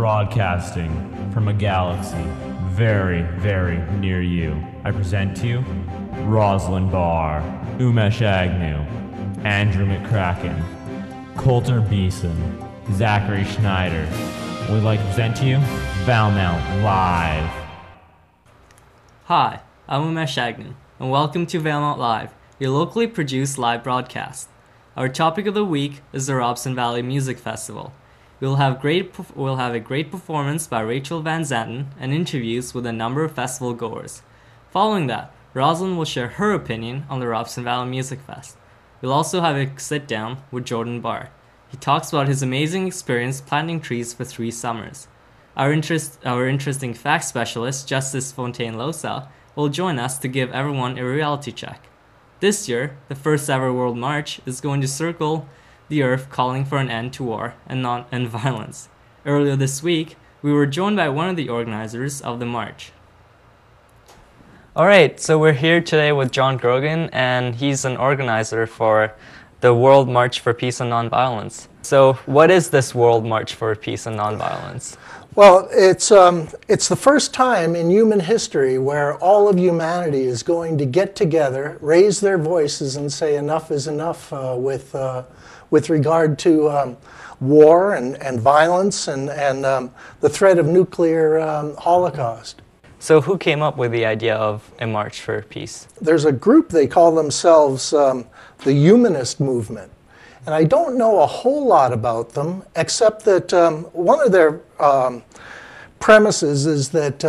Broadcasting from a galaxy very, very near you, I present to you Rosalind Barr, Umesh Agnew, Andrew McCracken, Coulter Beeson, Zachary Schneider. We'd like to present to you Valemount Live. Hi, I'm Umesh Agnew, and welcome to Valemount Live, your locally produced live broadcast. Our topic of the week is the Robson Valley Music Festival. We'll have a great performance by Rachel Van Zanten and interviews with a number of festival goers. Following that, Rosalind will share her opinion on the Robson Valley Music Fest. We'll also have a sit-down with Jordan Barr. He talks about his amazing experience planting trees for 3 summers. Our interesting facts specialist, Justice Fontaine-Losa, will join us to give everyone a reality check. This year, the first ever World March is going to circle the earth calling for an end to war and violence. Earlier this week, we were joined by one of the organizers of the march. Alright, so we're here today with John Grogan, and he's an organizer for the World March for Peace and Nonviolence. So what is this World March for Peace and Nonviolence? Well, it's the first time in human history where all of humanity is going to get together, raise their voices, and say enough is enough with regard to war and violence and the threat of nuclear holocaust. So who came up with the idea of a March for Peace? There's a group, they call themselves the Humanist Movement. And I don't know a whole lot about them, except that one of their premises is that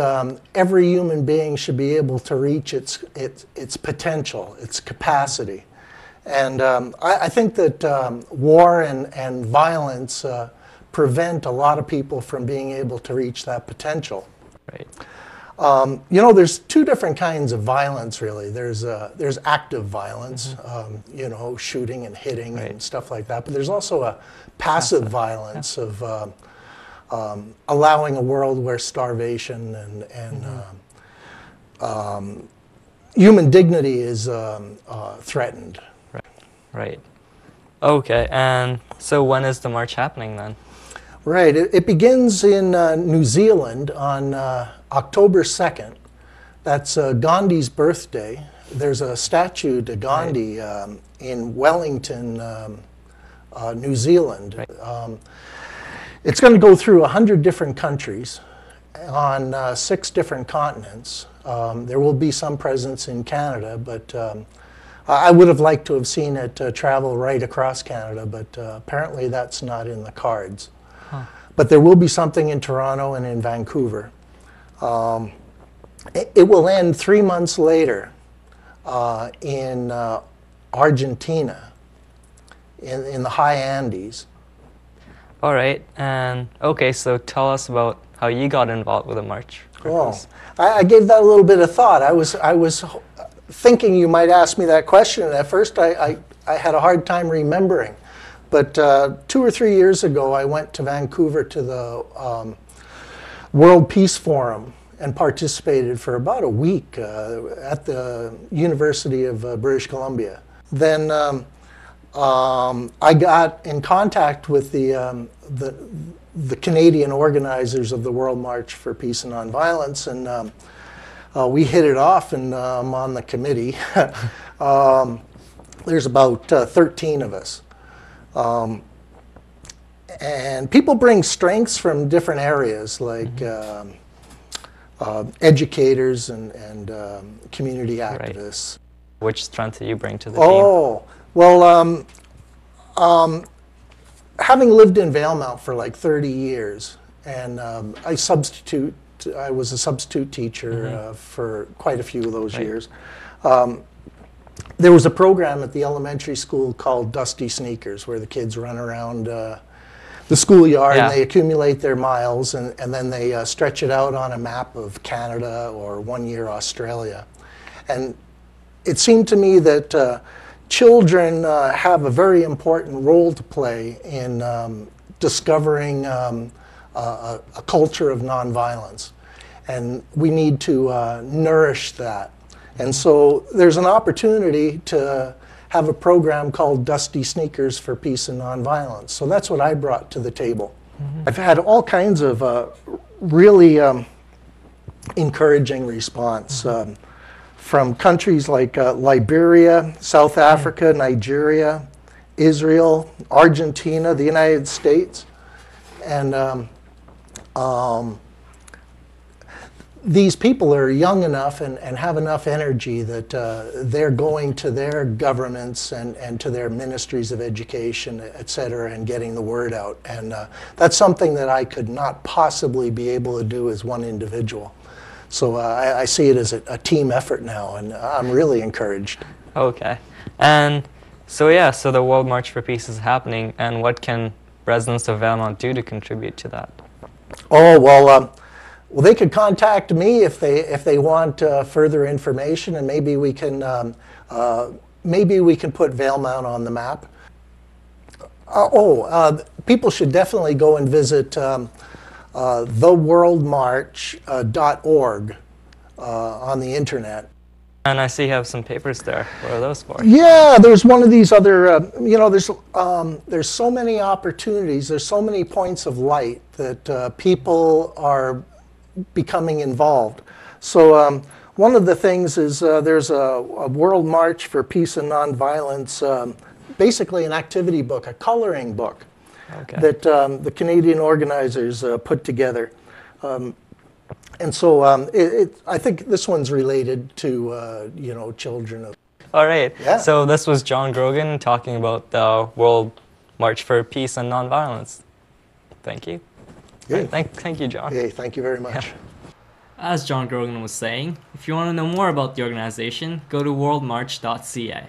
every human being should be able to reach its potential, its capacity. And I think that war and violence prevent a lot of people from being able to reach that potential. Right. There's 2 different kinds of violence, really. There's active violence, shooting and hitting and stuff like that. But there's also a passive violence of allowing a world where starvation and human dignity is threatened. Right. Okay, and so when is the march happening then? Right. It begins in New Zealand on October 2nd. That's Gandhi's birthday. There's a statue to Gandhi in Wellington, New Zealand. Right. It's going to go through 100 different countries on 6 different continents. There will be some presence in Canada, but I would have liked to have seen it travel right across Canada, but apparently that's not in the cards. Huh. But there will be something in Toronto and in Vancouver. It will end 3 months later in Argentina, in the high Andes. All right, and okay, so tell us about how you got involved with the march. Oh, I gave that a little bit of thought. I was thinking you might ask me that question, and at first I had a hard time remembering. But 2 or 3 years ago, I went to Vancouver to the World Peace Forum and participated for about a week at the University of British Columbia. Then I got in contact with the Canadian organizers of the World March for Peace and Nonviolence, and we hit it off, and I'm on the committee. There's about 13 of us. And people bring strengths from different areas, like educators and community activists. Right. Which strength do you bring to the team? Oh, well, having lived in Valemount for like 30 years, and I was a substitute teacher for quite a few of those years. There was a program at the elementary school called Dusty Sneakers, where the kids run around the schoolyard and they accumulate their miles, and then they stretch it out on a map of Canada or 1 year Australia. And it seemed to me that children have a very important role to play in discovering a culture of nonviolence. And we need to nourish that. And so there's an opportunity to have a program called Dusty Sneakers for Peace and Nonviolence. So that's what I brought to the table. I've had all kinds of really encouraging response from countries like Liberia, South Africa, Nigeria, Israel, Argentina, the United States. And these people are young enough and have enough energy that they're going to their governments and to their ministries of education, et cetera, and getting the word out. And that's something that I could not possibly be able to do as one individual. So I see it as a team effort now, and I'm really encouraged. Okay. And so yeah, so the World March for Peace is happening, and what can residents of Valemount do to contribute to that? Oh, well, they could contact me if they want further information, and maybe we can put Valemount on the map. People should definitely go and visit theworldmarch.org on the internet. And I see you have some papers there. What are those for? Yeah, there's one of these other, there's so many opportunities, there's so many points of light that people are becoming involved. So one of the things is there's a World March for Peace and Nonviolence, basically an activity book, a coloring book that the Canadian organizers put together. And so I think this one's related to, children. All right. Yeah. So this was John Grogan talking about the World March for Peace and Nonviolence. Thank you. Yeah. Thank you, John. Hey, thank you very much. Yeah. As John Grogan was saying, if you want to know more about the organization, go to worldmarch.ca.